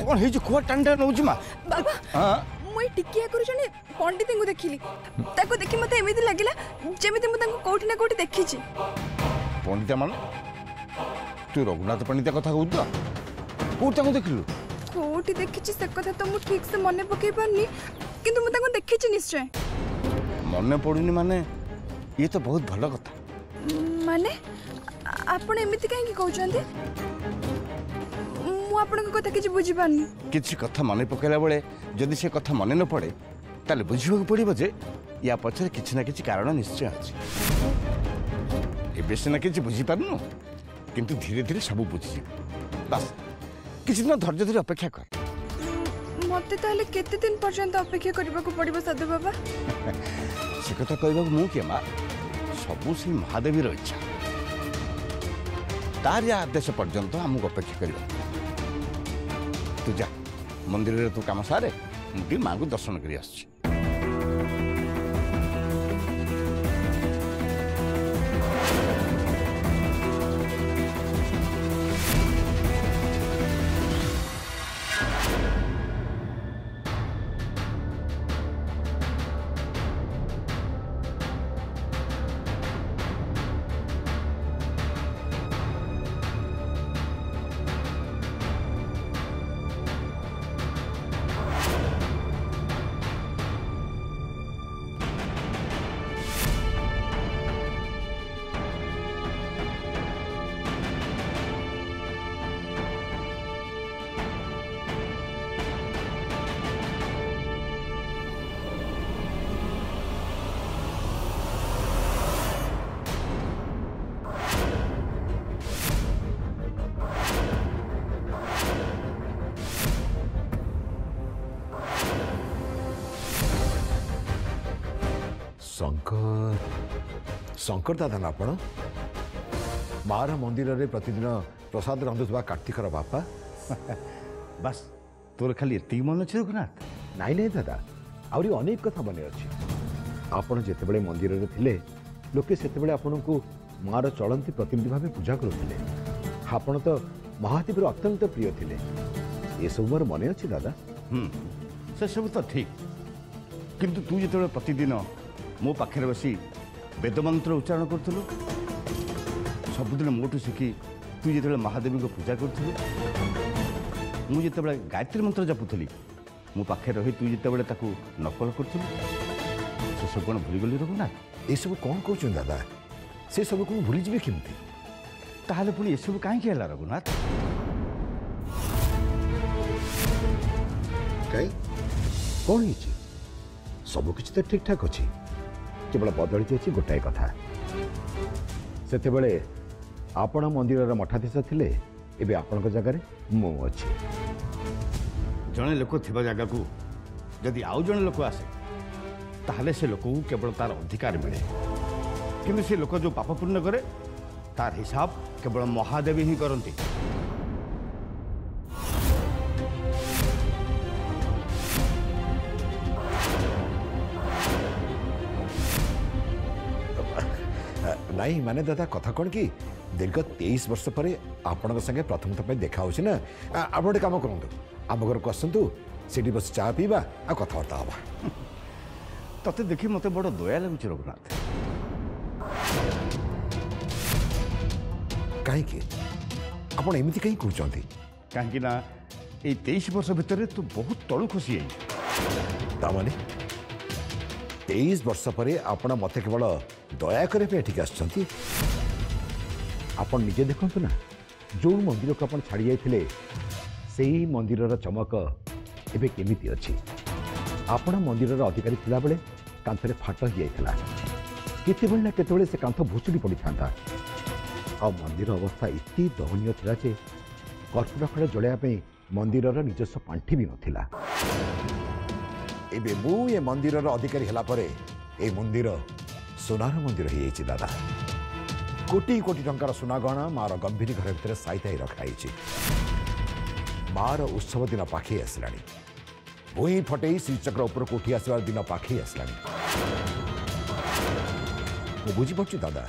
कौन हे जो खुआ टांडा नउची मा बाबा हां मुई टिकिया करू जने पंडित को देखिली ताको देखि मते एमिति लागिला जेमिति मु ताको कोठी ना कोठी देखिछि। पंडित मान तू रघुनाथ पंडित कथा कहू तो कोटा को देखलु कोठी देखिछि से कथा तो मु ठीक से मने पकई पारनी किंतु मु ताको देखिछि निश्चय। मन पड़ुनी माने ये तो बहुत भल कथा माने आपण एमिति काहे की कहउछंती मु आपण को कथा किछि बुझी पारनी। किछि कथा मने पकेला बेले जदि से कथा मने न पड़े ताले बुझिबा पड़िबो जे या पछरे किछि ना किछि कारण निश्चय अछि। एबे सिना किछि बुझी पारनु किंतु धीरे धीरे सब बुझी बस किछि दिन धैर्य धरि अपेक्षा कर। मते ताले केते दिन पर्यंत अपेक्षा करबा को पड़िबो साधु बाबा? से कथा कहबा मु के मा सबु से महादेवी रो इच्छा तार आदेश पर्यंत हमको अपेक्षा करबा। तू जा मंदिर रे तू काम सारे मुझे माँ को दर्शन करी आछि। शंकर शंकर दादा ना आपण मार मंदिर रे प्रतिदिन प्रसाद रांधुवा कार्तिकर बापा बस तोर खाली एति मन अछि रघुनाथ? नाई नहीं दादा आउरी अनेक कथा मन अछि। आपण जेतेबेले मंदिर रे थिले लोके सेतेबेले आपण को मार चलंती प्रतिनिधि भावे पूजा करुथिले। आपण तो महादेव अत्यंत प्रिय थिले ये सब मोर मन अछि दादा। से सब तो ठीक किंतु तू जेतेबेले प्रतिदिन मो पाखे बसी वेद मंत्र उच्चारण करूँ सबुदिन मोटू शिखी तू जो महादेवी को पूजा करूँ मुझे गायत्री मंत्र जपुली मो पाखे रही तू जो नकल करूँ से सब कौन भूलीगली रघुनाथ? ये सब कौन कहते दादा से सब को भूलीजी केमती? ताहले पुणी एसबू कहीं रघुनाथ? कहीं कौन सब किसी तो ठीक ठाक अच्छी केवल बदली जाइए गोटाए कथा सेतेबेले आपण मंदिर मठाधीश थिले एबे आपण जगह मु अच्छी। जड़े लोक थिबा जगह को जदि आउ जड़े लोक आसे ताहले से लोक को केवल तार अधिकार मिले किंतु से लोक जो पाप पुण्य करे तार हिसाब केवल महादेवी ही करती। नहीं माने दादा कथा कौन कि दीर्घ 23 वर्ष पर आपण संगे प्रथम थप देखा हो आप गोटे कम करूँ आम घर को आसतु सीटी बस चा पीवा आ कथबार्ता हाँ तते देखी मत बड़ दया लगुच रघुनाथ। कहीं आप एमती कहीं कहते कहीं ना ये 23 वर्ष भितर तू बहुत तलु खसी ताने 23 वर्ष पर आपण मत केवल दया करने आसछंती। आपण निजे देखंतु ना जो मंदिर को आपण छाड़ी जाइथिले सेही मंदिरर चमक एबे केमिति अछि। आपण मंदिरर अधिकारी थिला बेले कांथरे फाट हो जाइथिला केतेबेले ना केतेबेले से कांथ भुचुड़ी पड़ी थांता आ मंदिर अवस्था इति दयनीय थिला जे कर्पूर जलाया पे मंदिरर निजस्व पांठी भी नथिला। एबे मु ए मंदिरर अधिकारी हला परे ए मंदिर सोनार मंदिर हो दादा कोटी कोटी टंकार सुना गहना मार गंभीर घर भितर साइताई रखाई मार उत्सव दिन पाखे आसला भूई फटे श्रीचक्र उपर को उठी आसवार दिन पाखे आसला बुझीपी दादा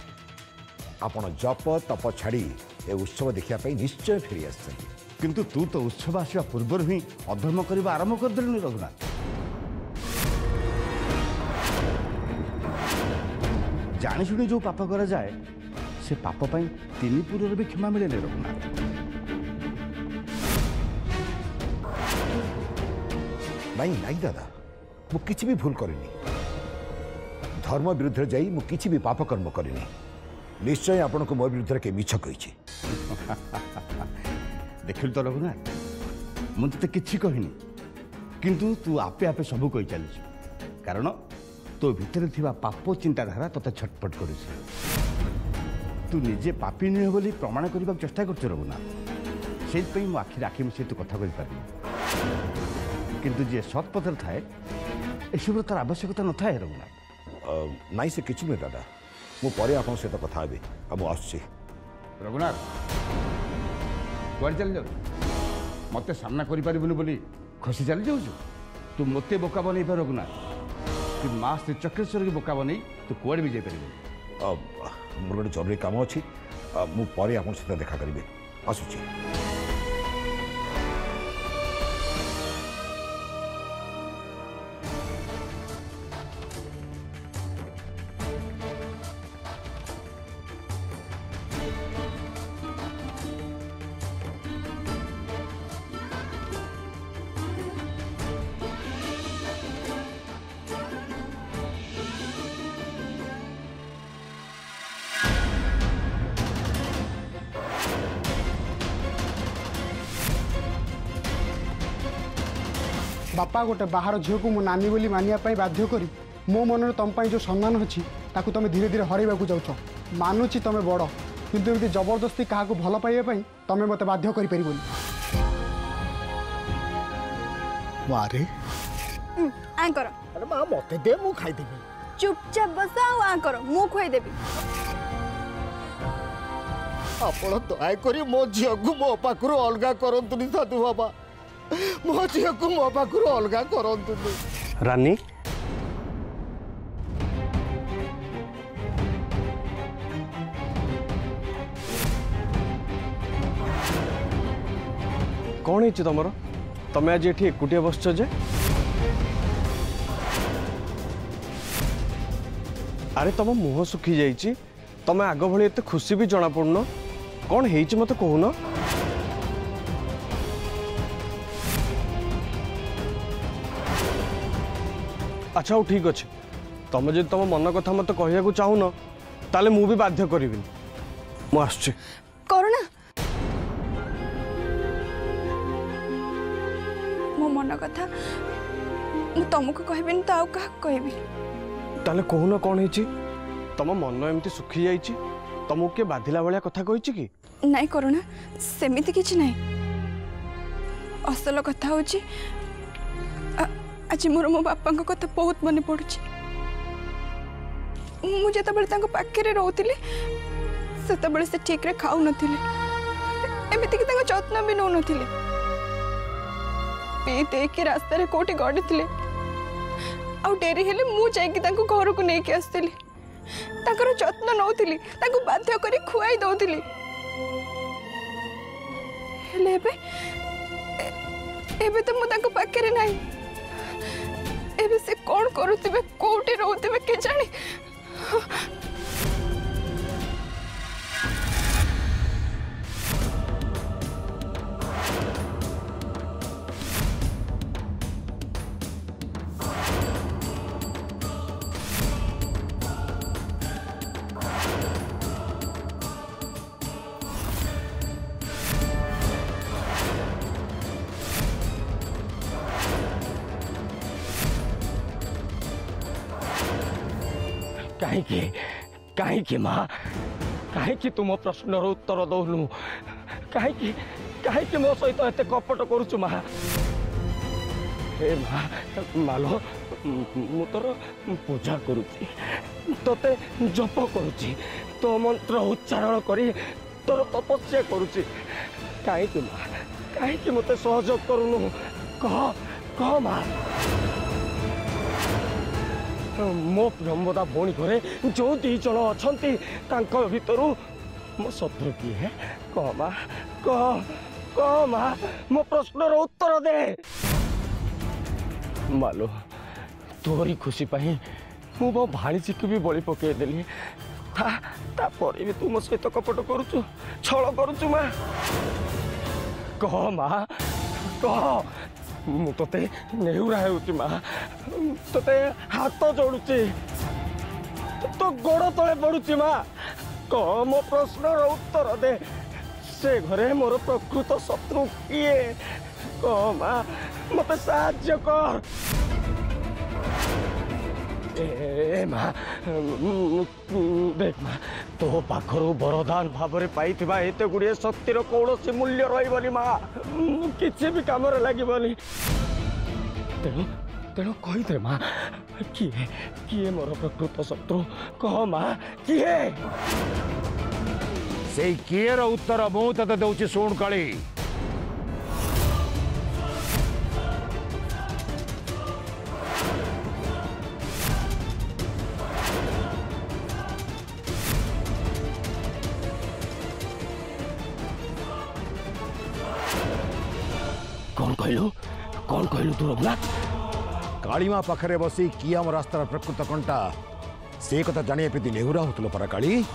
आपण जप तप छाड़ी ए उत्सव देखा निश्चय फेरी आस किंतु तू तो उत्सव आसवा पूर्व ही अधर्म करने आरंभ करदेलु रघुनाथ। जाशुणी जो पाप करा जाए से पाप पाई 3 पुरर भी क्षमा मिले रघुनाथ। नहीं नहीं दादा मु किसी भी भूल करिनी धर्म विरुद्ध जाई मु किसी भी पाप कर्म करिनी निश्चय आपण को मो विरुद्ध के मिछ कही देखिल तो रघुनाथ मुझे किसी कहनी किंतु तू आपे आपे सब कही चलु कारण तो भितर थिबा पाप चिंताधारा तते छटपट कर तू निजे पापी नुहे बोली प्रमाण करने चेष्टा कर रघुनाथ से मो आखिर आखि मिसे तू कथा कहि पारि किंतु जे सत पथर थाए एसब तार आवश्यकता न थाए रघुनाथ। नहीं से किसी नहीं दादा मु परे आपन सहित कथा हेबी अब आसछि। रघुनाथ कुआड़ चल जाऊ मत सामना कर पारिबुनि बोली खसी चली जाऊ तू मते बोका बनै पार रघुनाथ कि माँ श्री चक्रेश्वर की बोका बनै तू कुआड़ भी जापर मोर गोटे जरूरी काम अच्छी मु परे आपन सहित देखा करी आसुछि। बापा गोटे बाहर झील को मो नानी बोली मानिया बाध्य करी मो मन तुम जो सम्मान अच्छी ताकू तुम धीरे धीरे हरैवा जाऊच मानुची तुम बड़ किंतु एमती जबरदस्ती क्या भल पाइबा तुम मत बाध्य कर अरे माँ मत दे मु खाईदेवी चुपचाप बस आ कर मु खुआईदेवी। आपण दयाकोरी मो झील को मो पाखु अलग करतुनि साधु बाबा मो झील को मो पाखु अलग करतुनि। रानी कौन है तुमर तमें आज ये एकुटिया बसच जे अरे तुम मुह सुखी जाइए तमें आग भली एत खुशी भी जना पड़न कौन है मत कहून। अच्छा हूँ ठीक अच्छे तुम जो तुम मन कथा मत कहू चाहून ताले मु भी बाध्य करी मु आसुची करुणा मो मन कथा मु तुमको कहबेनी तो आउ का कहबी ताले कहून कौन है तुम मन एमती सुखी जाइए तुमको किए बाधिला भाया कथा कही कि नाई करुणा सेमिति किछि नाई असल कथा होची आज मोर मो बापा कथा बहुत मन पड़ुची मुझे तबले पाखे रोली से से ठीक रे खाऊ नथिले एमिति कि तांको जत्न भी नौ नथिले पी दे कि रास्ता रे कोठी गडी थिले आ डेरी हेले मु जाई कि तांको घर को नै कि आस्तिली तांकर जत्न नौथिली तांको बाध्य करी खुआई दउथिली हेले एबे तो मु तांको पाखे रे नाही एबे से कौन करुथिबे कोठी रहउथिबे के जाने। कहीं माँ कहीं तुम प्रश्न उत्तर दौनु कहीं मो सहित एत कपट करुचु माँ हे माँ मालो मु तोर पूजा करुची तोते जप करुची तो मंत्र उच्चारण करी तोर तपस्या करुची कहीं माँ कहीं मत सहयोग करुनु कह कह माँ मो प्रियंवदा भौणी घरे जो दी जन अच्छा भितर मो शत्रु किए कह माँ कह कह माँ मो प्रश्नर उत्तर दे। मालो तोरी खुशी पाई मु मो भाणीजी को भी बलि पकईदेली तापर भी तू मो सहित कपट करुचु छल करुचु माँ। कह माँ कह मु तोते नेहुरा होउची माँ तोते हाथ जोड़ुची तो गोड़ तले पड़ुची माँ। कह मो प्रश्नर उत्तर दे से घरे मोर प्रकृत शत्रु किए कह माँ मत साहाय्य कर। ए माँ देख माँ तो पाखरु वरदान भाव पाई एत गुड़िए शक्तिर कौन मूल्य रही माँ किसी भी काम लगे तेणु तेणु कहीदे माँ किए किए मोर प्रकृत शत्रु कह माँ किए से किएर उत्तर मु तते दउछि सुन काली। कौन कहलु तू रघुनाथ? कालीमा पाखरे बसी किए आम रास्तार प्रकृत कंटा से कथा जानिया प्रति नेहुरा होतलो परा काली।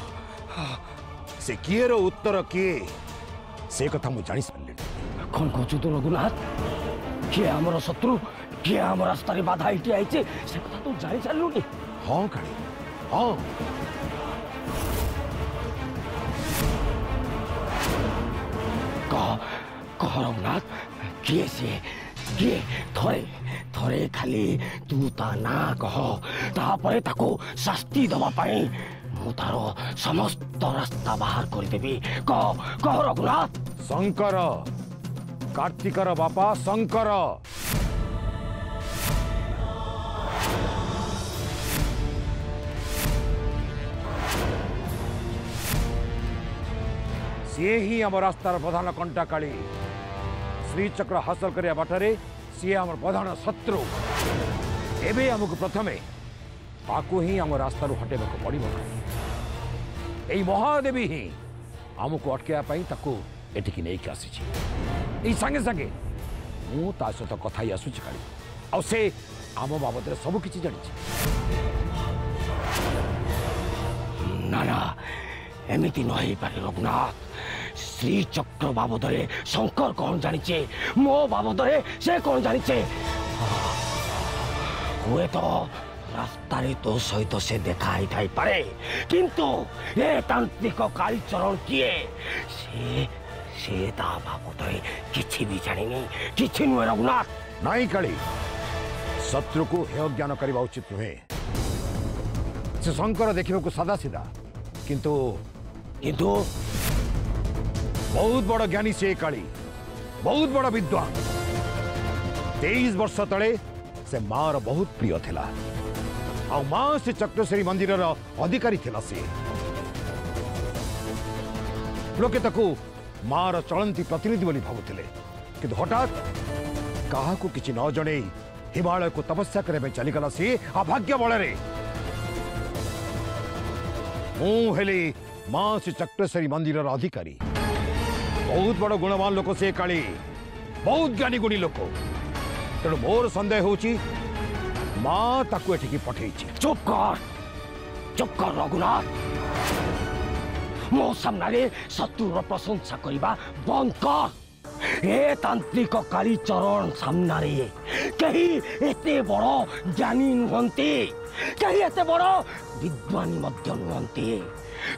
से किएर उत्तर किए से कथा मु जानि सारले। कौन कहछु तू रघुनाथ? किए हमर शत्रु किए हम रास्तार बाधा इटी आइছে से कथा तू जानि सारलुनी? हाँ काली हाँ कह रघुनाथ किए से किए थरे थरे खाली तू ता ना कह तापरे ताको शास्ति दबा पाई मु तारो समस्त रास्ता बाहर कर देबी। कह रघुनाथ। शंकर कार्तिकर बापा शंकर सी ही आम रास्तार प्रधान कंटा काली श्रीचक्र हासिल करने बाटरे सी आम प्रधान शत्रु। एबे आमको प्रथमे ताकू ही आम रास्तार हटेबा पड़ो। यही महादेवी ही आमको अटकैया ताकू एटिकी नहीं आसी संगे संगे मु ता सहित कथा ही आसुची काली आ से आम बाबद सब किछि जानि। ना ना एमिति नही पारे रघुनाथ। श्रीचक्र बाबदरे शंकर कौन जानिचे मो बाबदरे से कौन जानिचे हुए तो रास्तारे तो सहित से देखा ही थाई पारे किंतु ये तांत्रिक कालीचरण किए से ता बाबदरे किछि भी जानिनी किछि नुहे रघुनाथ। नाई काली शत्रु को हेय ज्ञान करबा उचित नुहे। से शंकर देखिबा को सादा सीधा किंतु बहुत बड़ ज्ञानी से काली बहुत बड़ विद्वान। 23 वर्ष तले से मार बहुत प्रिय थिला आ मां से चक्रश्री मंदिर अधिकारी थिला से लोके ताकू मार चलंती प्रतिनिधि बोली भावुथिले किंतु हठात कहा को किछि न जणे हिमालय को तपस्या करे चलीगला सी अभाग्य बल हेली मां से चक्रश्री मंदिर अधिकारी बहुत बड़ गुणवान लोक से काली बहुत ज्ञानी गुणी लोक तेणु मोर संदेह होची मां ताकू एठिकी पठेई। चुप कर रघुनाथ। मो सामने शत्रु प्रशंसा करबा बंद कर। ए तांत्रिक कालीचरण सामने कहीं एते बड़ ज्ञानी नुहंती कहीं एते बड़ विद्वानी मध्य नुहंती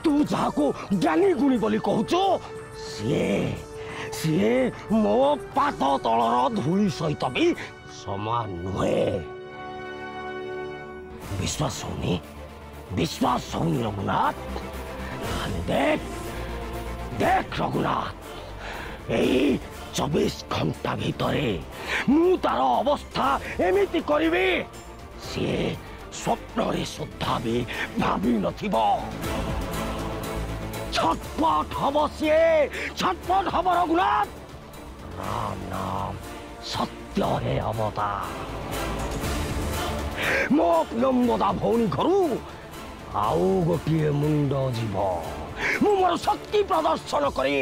तू जाको ज्ञानी गुणी बोली कहूचो सी मो पाद तलर धूली सहित भी समान नुहे। विश्वास होनी रघुनाथ। देख रघुनाथ यही 24 घंटा भितरे मु तार अवस्था एमिति करिबी सी स्वप्न रे सुद्धा भी भाभी नथिबो। छटपट हब सी छटपट हब रघुनाथ। राम नाम सत्य हे अवतार। मो प्रियंवदा भौणी घरू आउ गोटे मुंड जीव मु मोर शक्ति प्रदर्शन करी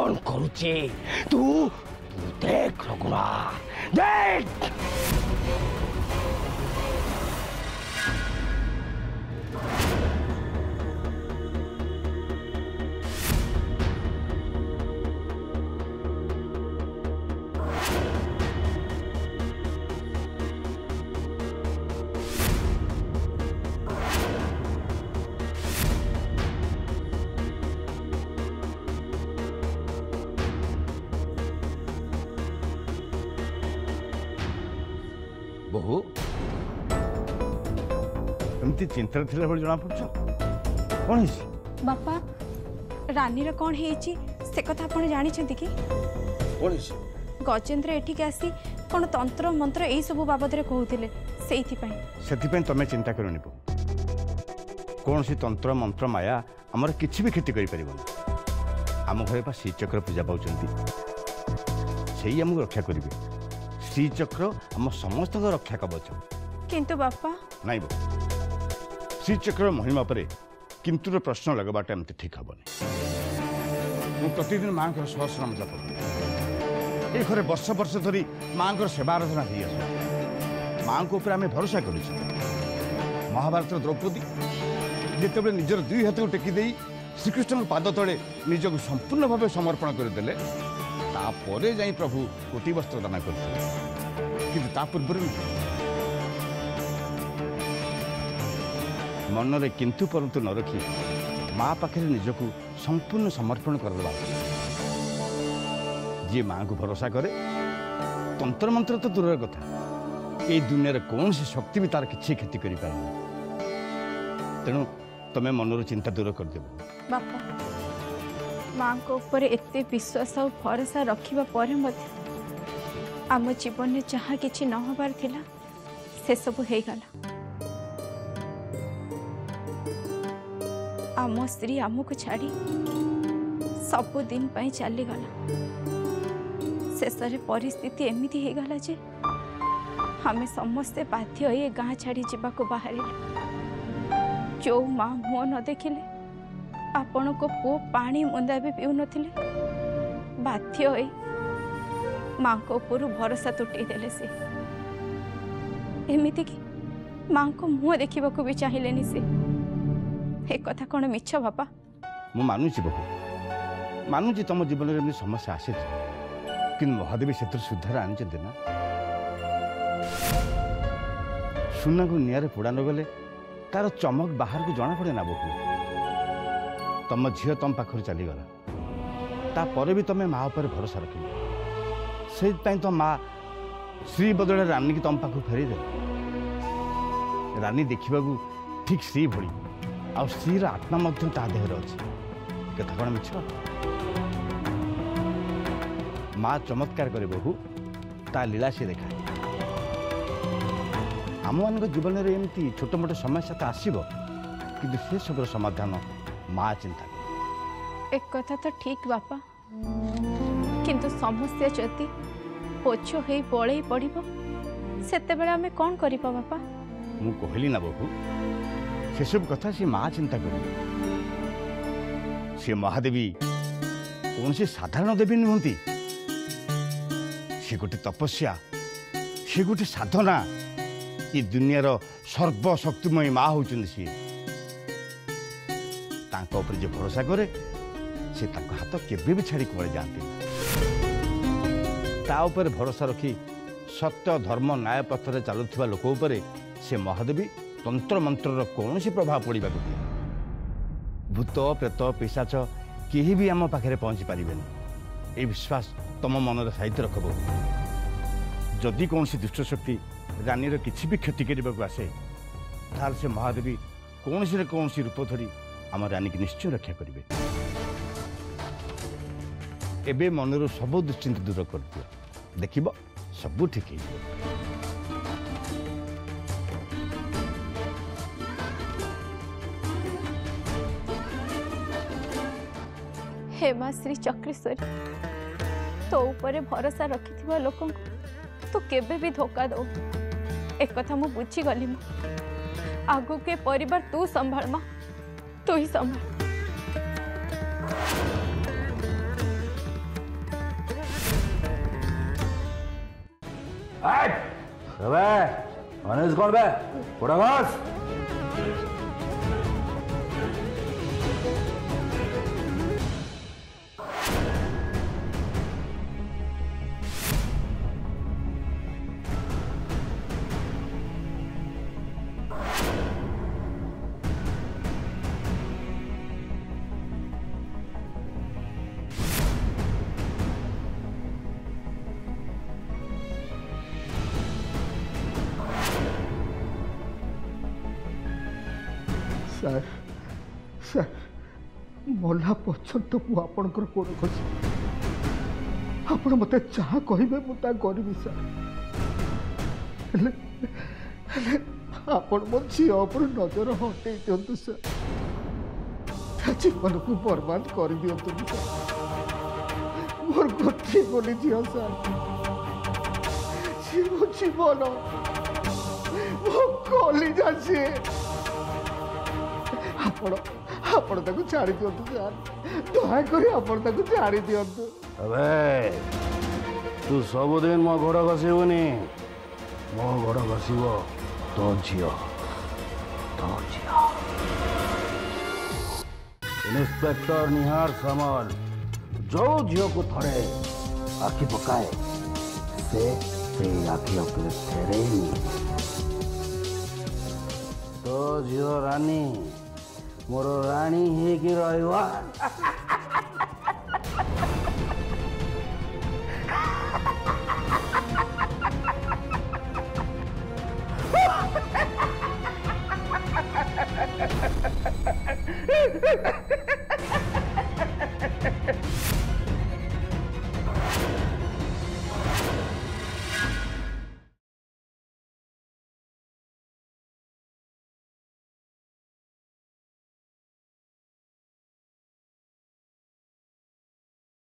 कौन करुचे तू तू देख रघुनाथ देख। बहु एमती चिंता थिला बड़ी जना पड़छ कौन है बापा रानी कौन है से कथा आपण जानी कि कौन है गजेंद्र एठिक आसी कौन तंत्र मंत्र यही सब बाबद कहते से तमें चिंता करनी बहु कौन सी तंत्र मंत्र माया आमर किसी भी क्षति कर आम घर श्रीचक्र पूजा पाँच से आमको रक्षा करेंगे श्रीचक्र आम समस्त रक्षा कवच किंतु बापा नाई बहु श्रीचक्र महिमा पर किंतु प्रश्न लगवाटा एमती ठीक हेनी प्रतिदिन माँ को सहस्रनाम जप ये घरे वर्ष वर्ष धरी माँ को सेवा आराधना हो माँ को आम भरोसा कर महाभारत द्रौपदी जिते निजर दुई हाथ को टेकी श्रीकृष्ण पाद तले निजक संपूर्ण भाव समर्पण करदे तापर जाई प्रभु कोटि वस्त्र दान करते पूर्व मनरे किंतु परंतु न रखी माँ पाखे निजक संपूर्ण समर्पण करदे जी माँ को भरोसा करे तंत्र मंत्र तो दूर कथा ये दुनिया कौन सी शक्ति भी तार किसी क्षति कर तेणु तमें मनर चिंता दूर करदेव बापा माँ को ऊपर एते विश्वास और भरोसा रखिबा परे मध्य आम जीवन में जहाँ किछि न होबार थिला से सब हो गला आम स्त्री आमको छाड़ी सबु दिन पई चली गला शेष परिस्थिति एमती हो गला जे आम समस्ते बाध्य ये गाँ छाड़ी जावाक बाहर जो माँ मुह न देखिले आपण को पुओ पानी मुंदा भी पीऊ नथिले बाध्य होई माँ को ऊपर भरोसा तुटे देले से एमिति कि माँ को मुह देखा भी चाहिए से एक कथा कौन मिछ बापा मु मानुची बहु मानुची तुम जीवन में समस्या आसी कि महादेवी से सुधार आनी ना सुना को निआरे पोड़ा न गले तार चमक बाहर को जना पड़े ना बहु तम झील तुम पाखर चलीगला तापर भी तुम्हें माँ पर भरोसा रख से तो माँ श्री बदले रानी की तुम पाख फेरीदे रानी देखा ठीक श्री भली आ स्त्री आत्मा देहर अच्छी कथा कौन मिछ माँ चमत्कार करे बहु ता लीला सी देखा आम मान जीवन में एमती छोट मोट समस्या तो आसब कि से सब समाधान माँ चिंता कर एक कथा तो ठीक बापा किंतु समस्या जदि पोछ हो बड़े पड़ो से आम कौन कर बापा मु कहली ना बहु से सब कथा सी माँ चिंता कर सी महादेवी कौन सी साधारण देवी नुहति सी गोटे तपस्या सी गोटे साधना ये दुनियार सर्वशक्तिमय माँ होती सी ऊपर जो भरोसा करे से हाथ केबे भी छाड़ी कुआड़े जाते ता ऊपर भरोसा रखी सत्य धर्म न्याय पथरे चलुवा लोक उपरे से महादेवी तंत्र मंत्र कौन सी प्रभाव पड़ा दिए भूत प्रेत पिशाच केही भी आम पाखे पहुँची पारे ये विश्वास तुम मन साहित्य रखब जदि कौन सी दुष्ट शक्ति रानी किसी भी क्षति करने को आसे ताल से महादेवी कौन सी न कौन सी रूप धरी आम रानी की निश्चय रक्षा करेंगे एबे मनर सब दुश्चिंता दूर कर दियो देखिब सब ठीक है हे माँ श्री चक्रेश्वरी तो ऊपर भरोसा रखि लोक तू केबे भी धोखा दो एक कथा मु बुझी गली माँ आगु के परिवार तू संभाल माँ तू ही संभाल अबे अनिस कौन बे उड़ा बस ସାର୍ ସାର୍ ମଲା ପର୍ଯ୍ୟନ୍ତ ମୁଁ ଆପଣଙ୍କର ଗୋଡ଼ ଖସି ଆପଣ ମୋତେ ଯାହା କହିବେ ମୁଁ ତାହା କରିବି ସାର୍ ହେଲେ ହେଲେ ଆପଣ ମୋ ଝିଅ ଉପରୁ ନଜର ହଟେଇ ଦିଅନ୍ତୁ ସାର୍ ତା ଜୀବନକୁ ବର୍ବାଦ କରିଦିଅନ୍ତୁନି ସାର୍ ମୋର ଗୋଟିଏ ବୋଲି ଝିଅ ସାର୍ ସିଏ ମୋ ଜୀବନ ମୋ କଲିଜା ସିଏ ଆପଣ ତାକୁ ଛାଡ଼ି ଦିଅନ୍ତୁ ସାର୍ ଦୟାକରି ଆପଣ ତାକୁ ଛାଡ଼ି ଦିଅନ୍ତୁ। अबे तू सबुदिन मो गोड़ घसीबुनि मो गोड़ घसीब तो झील इन्स्पेक्टर निहार सामल जो झील को थोड़े आखि पकाए से आखि अपने फेरे तो झील रानी मोर रानी ही की रही